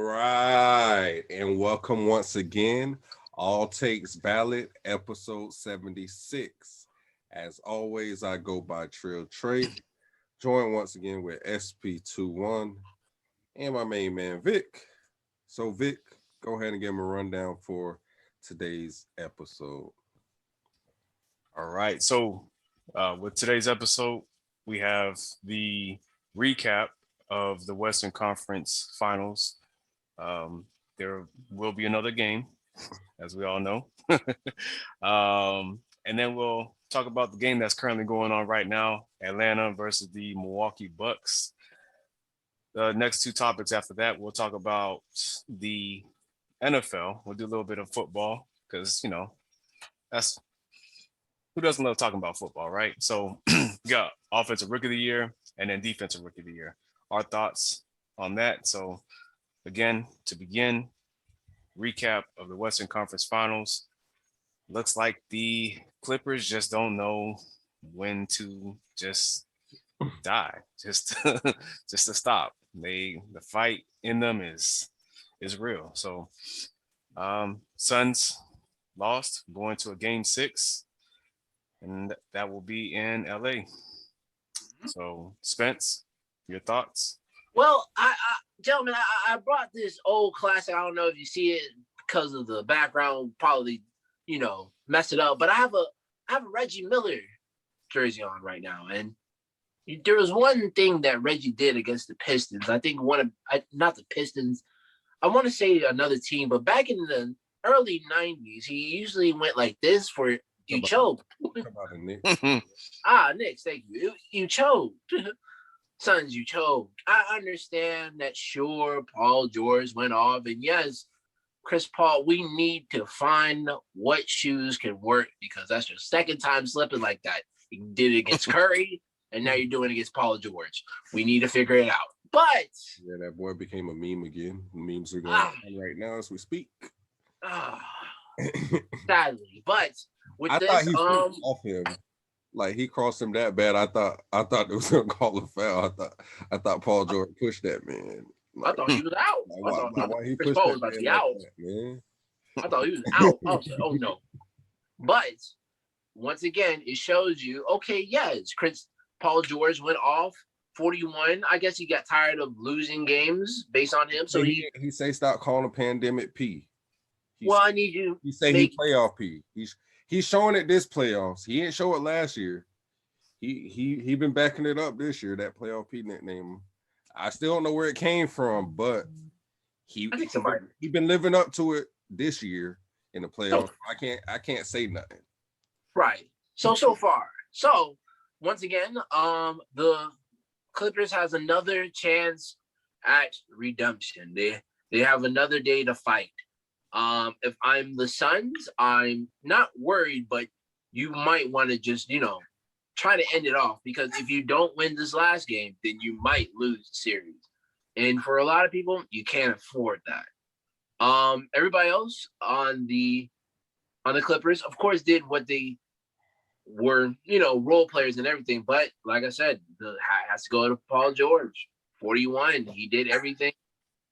right, and welcome once again. All Takes Valid, episode 76. As always, I go by Trill Trayy, joined once again with SP21 and my main man Vick. So Vick, go ahead and give him a rundown for today's episode. All right. With today's episode, we have the recap of the Western Conference Finals. There will be another game, as we all know. And then we'll talk about the game that's currently going on right now, Atlanta versus the Milwaukee Bucks. The next two topics after that, we'll talk about the NFL. We'll do a little bit of football because, that's who doesn't love talking about football, right? So we got offensive rookie of the year and then defensive rookie of the year. Our thoughts on that. So again, to begin, recap of the Western Conference Finals. Looks like the Clippers just don't know when to just die, just just to stop. The fight in them is real. So Suns lost, going to a game 6, and that will be in LA. So Spence, your thoughts? Well, gentlemen, I brought this old classic. I don't know if you see it because of the background, probably, mess it up. But I have a Reggie Miller jersey on right now, and there was one thing that Reggie did against the Pistons. I think not the Pistons. I want to say another team, but back in the early '90s, he usually went like this for you choked. Knicks, thank you. You choked. Suns, you choked. I understand that, sure, Paul George went off. And yes, Chris Paul, we need to find what shoes can work because that's your second time slipping like that. You did it against Curry, and now you're doing it against Paul George. We need to figure it out. But yeah, that boy became a meme again. Memes are going on right now as we speak. Sadly. But with I this, thought he off him. Like he crossed him that bad. I thought it was gonna call a foul. I thought Paul George pushed that man. Like, I thought he was out. Why he Chris pushed Paul that was about to man be like out. that, man? I thought he was out. I was like, oh no. But once again, it shows you, okay, yes, Paul George went off 41. I guess he got tired of losing games based on him. So he say stop calling a pandemic P. I need you. He say he playoff P. He's showing it this playoffs. He didn't show it last year. He been backing it up this year. That playoff P nickname. I still don't know where it came from, but he been living up to it this year in the playoffs. I can't say nothing. Right. So far. So once again, the Clippers has another chance at redemption. They have another day to fight. If I'm the Suns, I'm not worried, but you might want to just, try to end it off because if you don't win this last game, then you might lose the series. And for a lot of people, you can't afford that. Everybody else on the Clippers, of course, did what they were, role players and everything. But like I said, the hat has to go to Paul George, 41. He did everything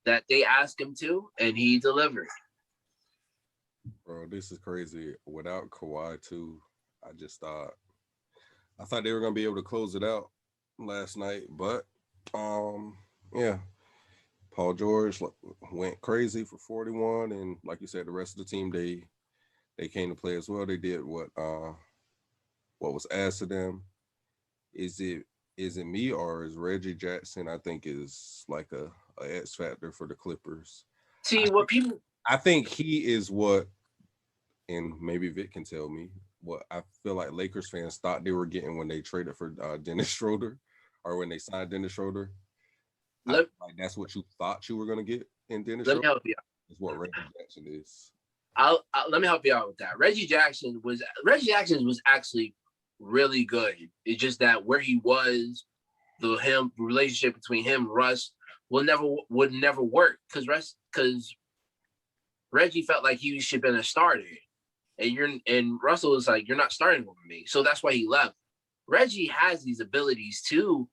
that they asked him to, and he delivered. Bro, this is crazy. Without Kawhi too, I thought they were gonna be able to close it out last night, but yeah, Paul George went crazy for 41, and like you said, the rest of the team they came to play as well. They did what was asked of them. Is it me or is Reggie Jackson? I think is like a X factor for the Clippers. I think he is what, and maybe Vic can tell me what I feel like Lakers fans thought they were getting when they traded for Dennis Schroeder, or when they signed Dennis Schroeder. Like that's what you thought you were going to get in Dennis Schroeder. Let me help you out. Is what Reggie Jackson is. Let me help you out with that. Reggie Jackson was actually really good. It's just that where he was, the relationship between him and Russ would never work because Reggie felt like he should have been a starter. And Russell was like, you're not starting with me. So that's why he left. Reggie has these abilities to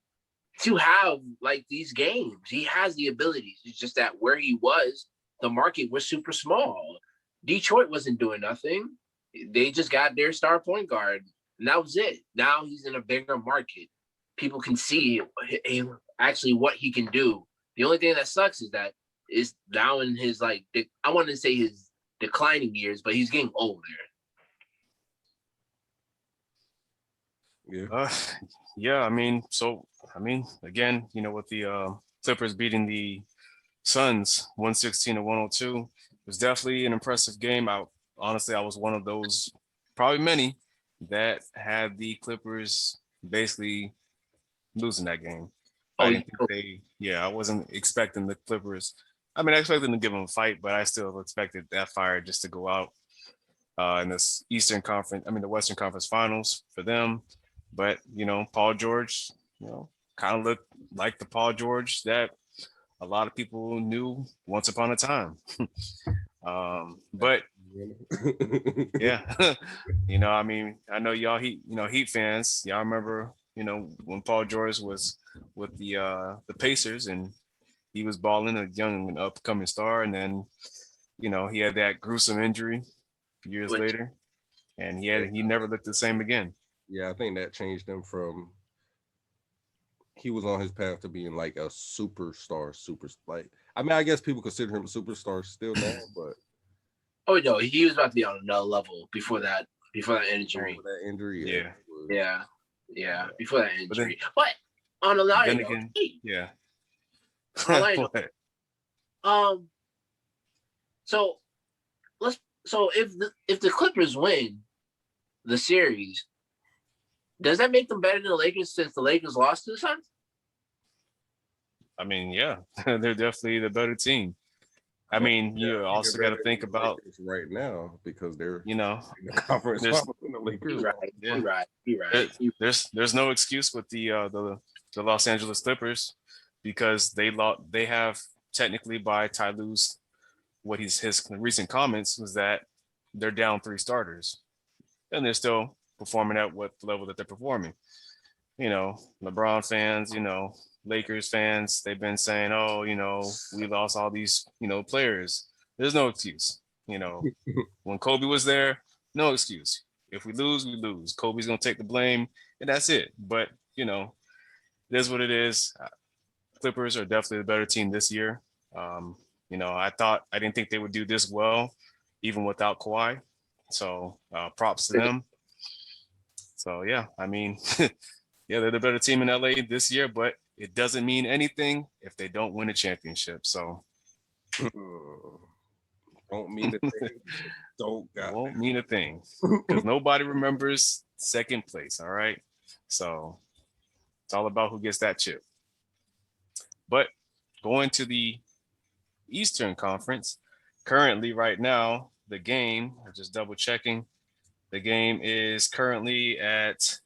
to have like these games. He has the abilities. It's just that where he was, the market was super small. Detroit wasn't doing nothing. They just got their star point guard, and that was it. Now he's in a bigger market. People can see actually what he can do. The only thing that sucks is that is now in his like I want to say his declining years, but he's getting older. Yeah. Yeah, I mean, again, with the Clippers beating the Suns 116 to 102, it was definitely an impressive game. I was one of those, probably many, that had the Clippers basically losing that game. I didn't think I wasn't expecting the Clippers. I mean, I expected them to give them a fight, but I still expected that fire just to go out in this the Western Conference Finals for them. But, Paul George, kind of looked like the Paul George that a lot of people knew once upon a time. But yeah, I know y'all Heat fans, y'all remember, when Paul George was with the Pacers and he was balling, a young and upcoming star, and then, he had that gruesome injury years later, and he never looked the same again. Yeah, I think that changed him from he was on his path to being like a superstar, I guess people consider him a superstar still now, but oh no, he was about to be on another level before that injury. Yeah, before that injury. But on a lot again, yeah. So if the Clippers win the series, does that make them better than the Lakers since the Lakers lost to the Suns? I mean, yeah, they're definitely the better team. I mean, you also got to think about right now because they're in the conference in the Lakers. You're right. There's no excuse with the Los Angeles Clippers because they have technically, by Ty Lue's his recent comments, was that they're down 3 starters and they're still performing at what level that they're performing. LeBron fans, Lakers fans, they've been saying, oh, we lost all these, players. There's no excuse. When Kobe was there, no excuse. If we lose, we lose. Kobe's going to take the blame, and that's it. But, it is what it is. Clippers are definitely the better team this year. I didn't think they would do this well, even without Kawhi. So props to them. So, yeah, I mean, yeah, they're the better team in LA this year, but it doesn't mean anything if they don't win a championship. So won't mean a thing. Won't mean a thing because nobody remembers second place. All right. So it's all about who gets that chip. But going to the Eastern Conference, currently right now, the game, I'm just double checking, the game is currently at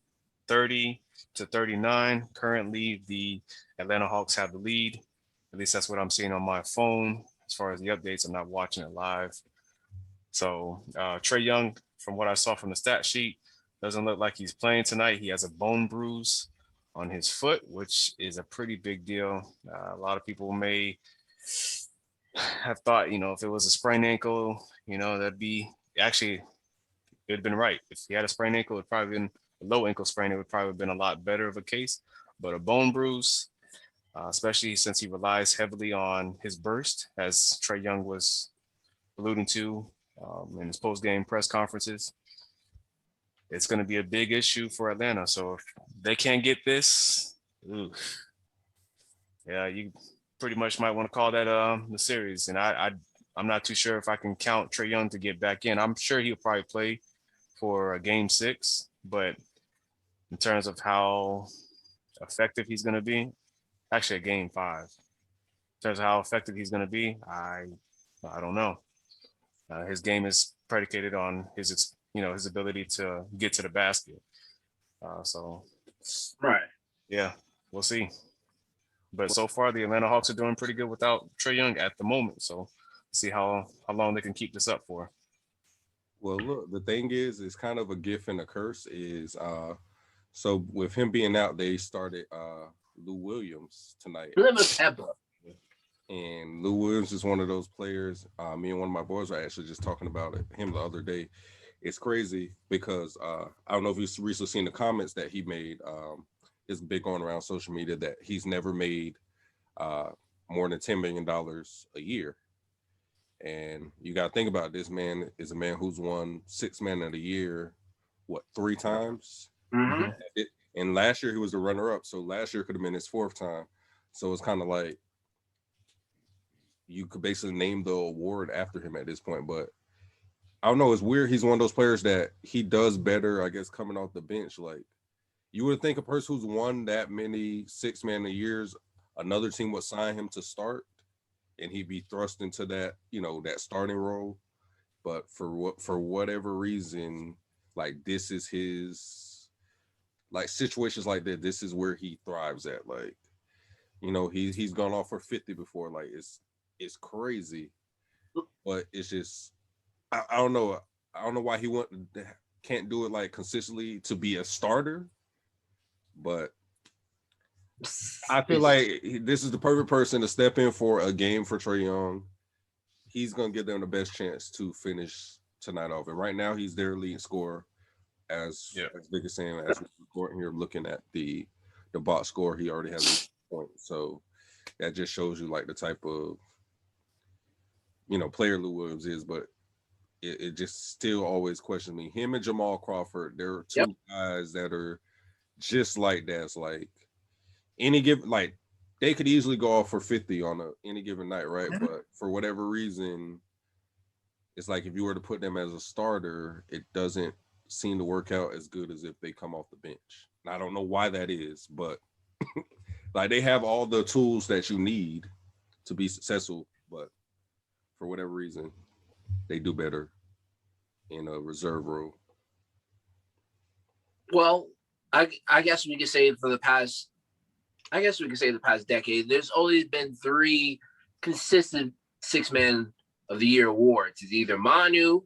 30 to 39. Currently, the Atlanta Hawks have the lead. At least that's what I'm seeing on my phone. As far as the updates, I'm not watching it live. So Trae Young, from what I saw from the stat sheet, doesn't look like he's playing tonight. He has a bone bruise on his foot, which is a pretty big deal. A lot of people may have thought, if it was a sprained ankle, that'd be actually, it would have been right. If he had a sprained ankle, it'd probably been a low ankle sprain. It would probably have been a lot better of a case. But a bone bruise, especially since he relies heavily on his burst, as Trae Young was alluding to in his post-game press conferences, it's going to be a big issue for Atlanta. So if they can't get this, you pretty much might want to call that the series. And I'm not too sure if I can count Trae Young to get back in. I'm sure he'll probably play for a game 6, but in terms of how effective he's going to be, actually a game 5. In terms of how effective he's going to be, I don't know. His game is predicated on his ability to get to the basket. Right. Yeah, we'll see. But so far, the Atlanta Hawks are doing pretty good without Trae Young at the moment. So see how long they can keep this up for. Well, look, the thing is, it's kind of a gift and a curse. So with him being out, they started Lou Williams tonight. Plymouth Pepper. And Lou Williams is one of those players. Me and one of my boys were actually just talking about him the other day. It's crazy because I don't know if you've recently seen the comments that he made. It's big on around social media that he's never made more than $10 million a year. And you got to think about it. This man is a man who's won Sixth Man of the Year, 3 times? Mm-hmm. And last year he was the runner-up. So last year could have been his 4th time. So it's kind of like you could basically name the award after him at this point. But I don't know. It's weird. He's one of those players that he does better, I guess, coming off the bench. Like, you would think a person who's won that many Sixth Man of the Years, another team would sign him to start and he'd be thrust into that, that starting role. But for whatever reason, like, this is his, like, situations like that, this is where he thrives at. Like, he's gone off for 50 before. Like, it's crazy. But it's just, I don't know. I don't know why he can't do it like consistently to be a starter. But I feel like this is the perfect person to step in for a game for Trae Young. He's gonna give them the best chance to finish tonight off. And right now, he's their leading scorer. As Vick is saying, as we're recording here, looking at the box score, he already has a point. So that just shows you like the type of player Lou Williams is. But it just still always questions me. Him and Jamal Crawford, there are two guys that are just like that. It's like any given, like they could easily go off for 50 on any given night, right? Mm-hmm. But for whatever reason, it's like if you were to put them as a starter, it doesn't seem to work out as good as if they come off the bench. And I don't know why that is, but like they have all the tools that you need to be successful, but for whatever reason, they do better in a reserve role. Well, I guess we could say the past decade, there's always been 3 consistent Sixth Man of the Year awards. It's either Manu,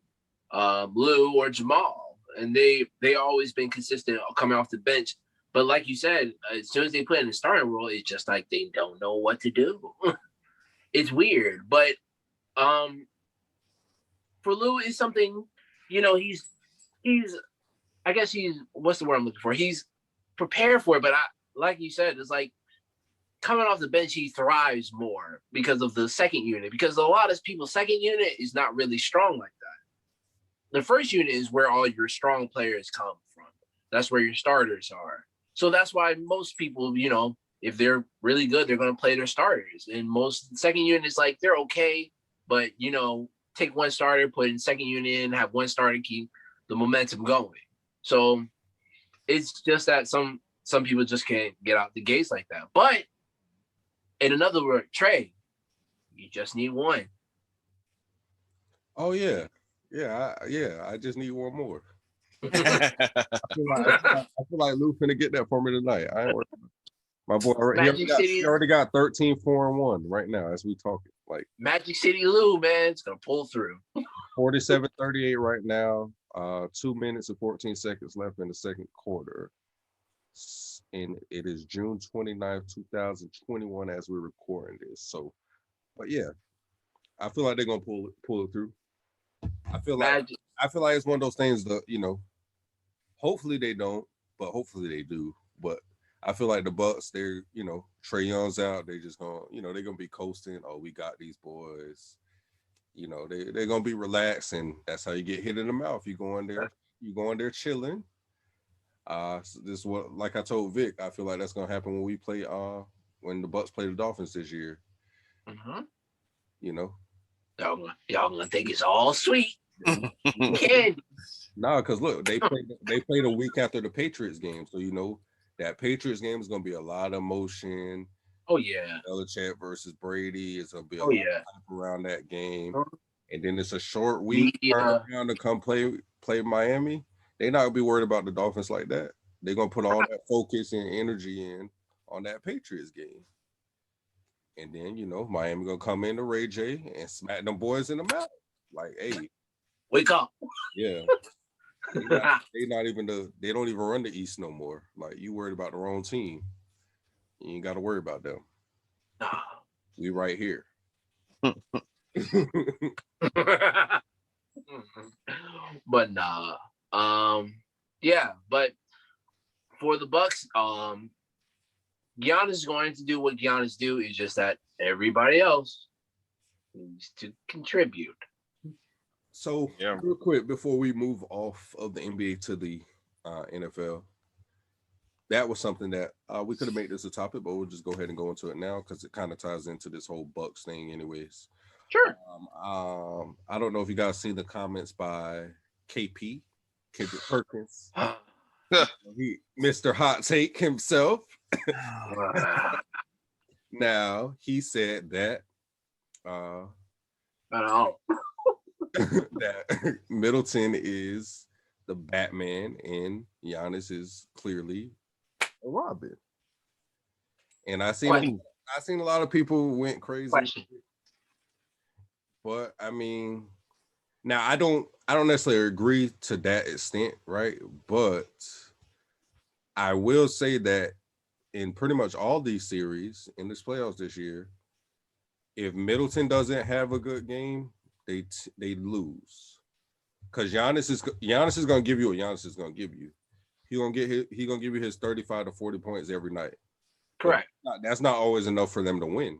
Lou, or Jamal. And they always been consistent coming off the bench. But like you said, as soon as they play in the starting role, it's just like they don't know what to do. It's weird. But for Lou, it's something, he's I guess what's the word I'm looking for? He's prepared for it, but like you said, it's like coming off the bench, he thrives more because of the second unit, because a lot of people's second unit is not really strong like that. The first unit is where all your strong players come from. That's where your starters are. So that's why most people, if they're really good, they're going to play their starters. And most second unit is like, they're okay, but, take one starter, put in second unit in, have one starter, keep the momentum going. So it's just that some people just can't get out the gates like that. But in another word, Trey, you just need one. Oh yeah, I just need one more. I feel like Lou finna get that for me tonight. I ain't working. My boy, he already got 13, 4, and 1 right now as we talk. Like Magic City Lou, man, it's gonna pull through. 47-38 right now. 2 minutes and 14 seconds left in the second quarter. And it is June 29th, 2021 as we're recording this. So, but yeah, I feel like they're gonna pull it through. I feel like it's one of those things that, hopefully they don't, but hopefully they do. But I feel like the Bucks, they're, Trae Young's out, they just gonna, they're gonna be coasting. Oh, we got these boys. They're gonna be relaxed, and that's how you get hit in the mouth. You go in there chilling. So this is what, like I told Vick, I feel like that's gonna happen when we play when the Bucks play the Dolphins this year. Mm-hmm. Y'all gonna think it's all sweet. Candy. No, because look, they played a week after the Patriots game, so that Patriots game is gonna be a lot of emotion. Oh yeah, Belichick versus Brady is gonna be a lot of hype around that game, and then it's a short week around to come play Miami. They're not gonna be worried about the Dolphins like that. They're gonna put all that focus and energy in on that Patriots game, and then Miami gonna come into Ray J and smack them boys in the mouth. Like, hey, wake up! Yeah. They don't even run the East no more. Like, you worried about the wrong team. You ain't got to worry about them. Nah. We right here. But nah. Yeah, but for the Bucks, Giannis is going to do what Giannis do. It's just that everybody else needs to contribute. So, real quick, before we move off of the NBA to the NFL, that was something that we could have made this a topic, but we'll just go ahead and go into it now because it kind of ties into this whole Bucks thing anyways. Sure. I don't know if you guys seen the comments by KP, Kendrick Perkins. Mr. Hot Take himself. Now, he said that that Middleton is the Batman and Giannis is clearly a Robin. And I seen a lot of people went crazy. But I mean, now I don't necessarily agree to that extent, right? But I will say that in pretty much all these series in this playoffs this year, if Middleton doesn't have a good game, they lose. Because Giannis is gonna give you what Giannis is gonna give you. He gonna give you his 35 to 40 points every night. Correct. That's not always enough for them to win.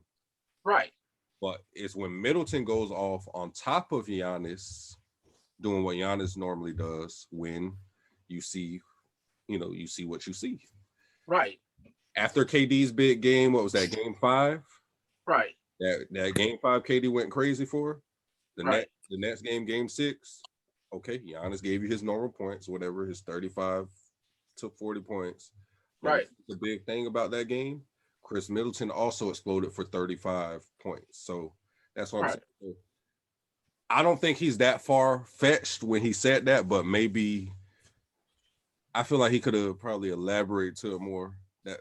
Right. But it's when Middleton goes off on top of Giannis doing what Giannis normally does when you see what you see. Right. After KD's big game, what was that, game 5? Right. That game 5 KD went crazy for. Right. The next game, game 6, okay, Giannis gave you his normal points, whatever, his 35 to 40 points. But right. The big thing about that game, Chris Middleton also exploded for 35 points. So that's what I'm saying. I don't think he's that far-fetched when he said that, but maybe I feel like he could have probably elaborated to it more.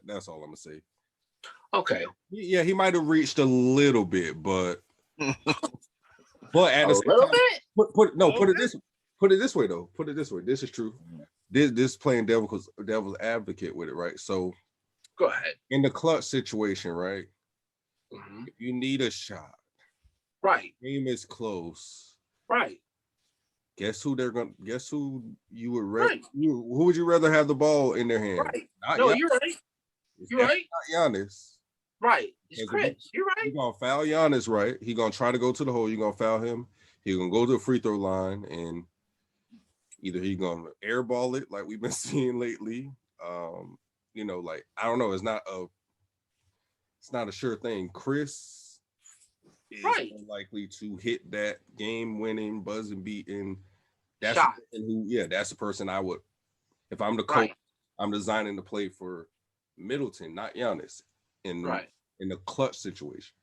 That's all I'm going to say. Okay. Yeah, he might have reached a little bit, but at the same little time, bit? Put it this way though. Put it this way. This is true. This playing devil's advocate with it, right? So go ahead. In the clutch situation, right? Mm-hmm. If you need a shot, right? Game is close, right? Guess who you would rather? Right. Who would you rather have the ball in their hand? Right. You're right. You're right. Not Giannis. Right. It's Chris. You're right. You're gonna foul Giannis, right? He's gonna try to go to the hole. You're gonna foul him. He's gonna go to the free throw line, and either he's gonna airball it like we've been seeing lately. Like I don't know. It's not a sure thing. Chris is likely to hit that game-winning, buzzer-beating. That's shot. That's the person I would. If I'm the coach, I'm designing the play for Middleton, not Giannis, in the clutch situation.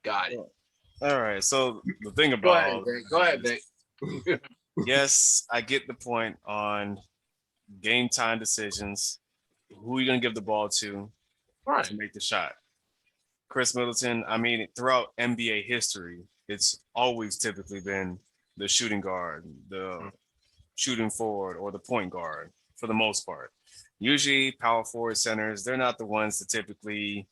Got it. All right. So the thing about go ahead, Vick. Yes, I get the point on game time decisions. Who are you gonna give the ball to make the shot? Chris Middleton. I mean, throughout NBA history, it's always typically been the shooting guard, the shooting forward, or the point guard for the most part. Usually power forward centers, they're not the ones to typically,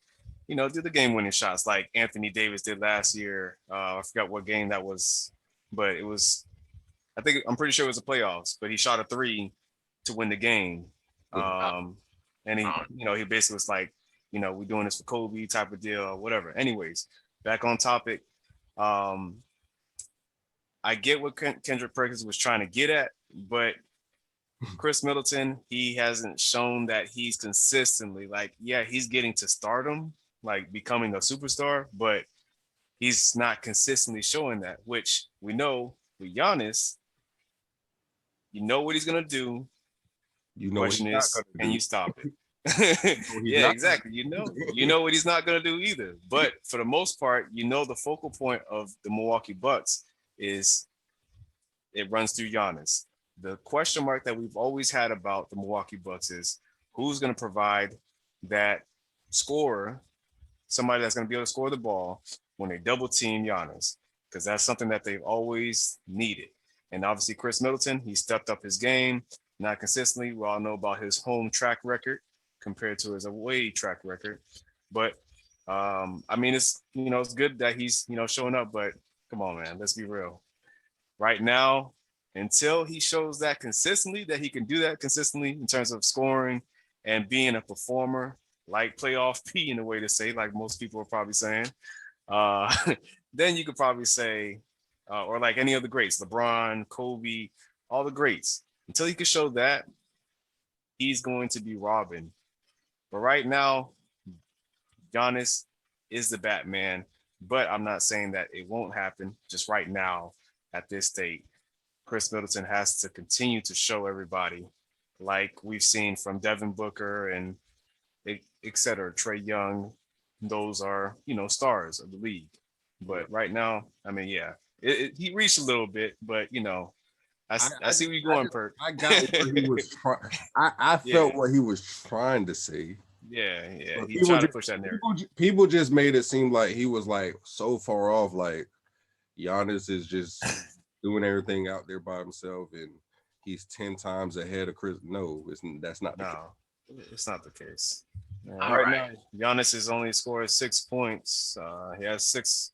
do the game-winning shots like Anthony Davis did last year. I forgot what game that was, but it was, I'm pretty sure it was the playoffs, but he shot a 3 to win the game. And he basically was like, we're doing this for Kobe type of deal or whatever. Anyways, back on topic. I get what Kendrick Perkins was trying to get at, but Chris Middleton, he hasn't shown that he's consistently he's getting to stardom, like becoming a superstar, but he's not consistently showing that, which we know with Giannis, you know what he's going to do. Question is, can you stop it? Yeah, exactly. You know what he's not going to do either. But for the most part, the focal point of the Milwaukee Bucks is it runs through Giannis. The question mark that we've always had about the Milwaukee Bucks is who's going to provide that scorer, somebody that's going to be able to score the ball when they double team Giannis, because that's something that they've always needed. And obviously Chris Middleton, he stepped up his game, not consistently. We all know about his home track record compared to his away track record. But I mean, it's it's good that he's showing up. But come on, man, let's be real. Right now, until he shows that consistently, that he can do that consistently in terms of scoring and being a performer, like playoff P in a way to say, like most people are probably saying, uh, then you could probably say, or like any of the greats, LeBron, Kobe, all the greats. Until he can show that, he's going to be robbing. But right now, Giannis is the Batman. But I'm not saying that it won't happen. Just right now, at this state, Chris Middleton has to continue to show everybody, like we've seen from Devin Booker and et cetera, Trey Young. Those are stars of the league. But right now, I mean, yeah, he reached a little bit, but I see where you're going, Perk. I got what he was trying. I felt what he was trying to say. Yeah. He tried to push that narrative. People just made it seem like he was like so far off. Like Giannis is just doing everything out there by himself, and he's 10 times ahead of Chris. No, that's not. It's not the case. Right now, Giannis has only scored 6 points. He has 6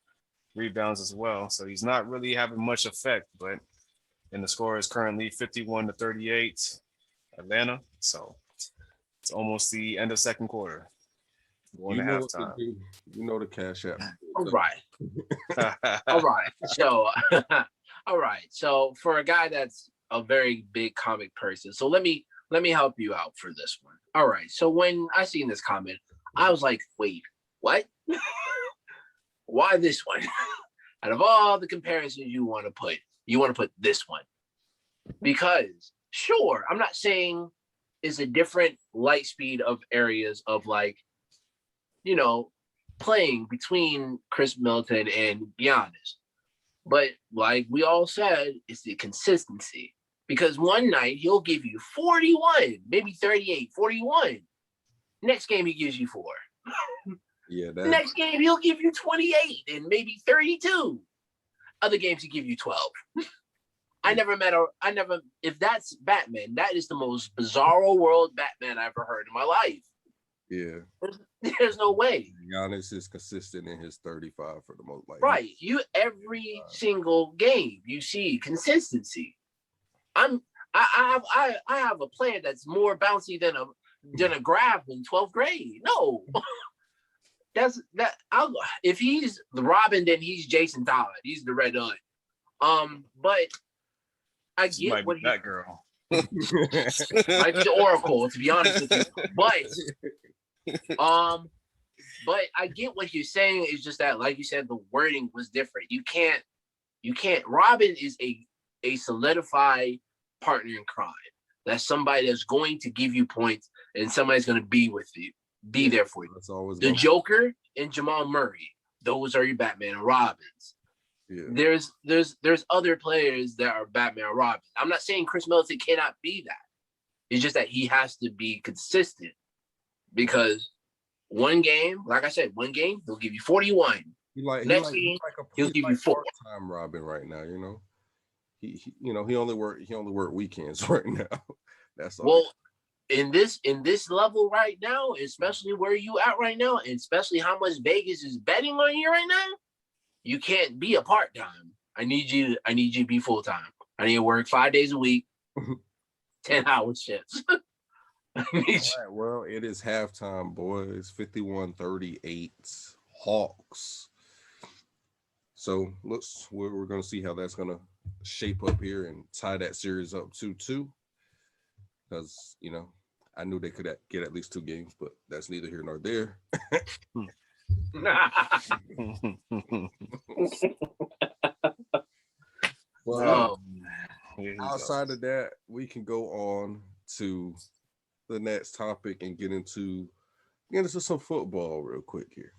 rebounds as well, so he's not really having much effect. But the score is currently 51-38, Atlanta. So it's almost the end of second quarter. Going to halftime. You know the cash app. All right. All right. So, all right. So for a guy that's a very big comic person, so let me help you out for this one. All right. So when I seen this comment, I was like, wait, what? Why this one? Out of all the comparisons you want to put this one. Because sure, I'm not saying it's a different light speed of areas of like, playing between Chris Middleton and Giannis. But like we all said, it's the consistency. Because one night he'll give you 41, maybe 38, 41. Next game he gives you 4. Yeah. Next game he'll give you 28 and maybe 32. Other games he give you 12. If that's Batman, that is the most bizarro world Batman I ever heard in my life. Yeah. There's no way. Giannis is consistent in his 35 for the most. Like, right. Every single game you see consistency. I have a player that's more bouncy than a grab in 12th grade. No. If he's the Robin, then he's Jason Todd. He's the Red Hood. But I get what that girl. Might be the Oracle, to be honest with you. But I get what you're saying. It's just that, like you said, the wording was different. You can't. Robin is a solidified partner in crime. That's somebody that's going to give you points and somebody's going to be with you, be there for you. That's always the Joker and Jamal Murray. Those are your Batman and Robins. Yeah. There's other players that are Batman and Robin. I'm not saying Chris Middleton cannot be that. It's just that he has to be consistent because one game, like I said, he'll give you 41. Next game, he'll give you 4. Time Robin right now, He only work weekends right now. That's all. Well, in this level right now, especially where you at right now, and especially how much Vegas is betting on you right now, you can't be a part-time. I need you to be full-time. I need to work 5 days a week, 10-hour shifts. All right, well, it is halftime, boys. 51-38 Hawks. So we're gonna see how that's gonna shape up here and tie that series up 2-2. Because I knew they could get at least 2 games, but that's neither here nor there. Well, outside of that, we can go on to the next topic and get into some football real quick here.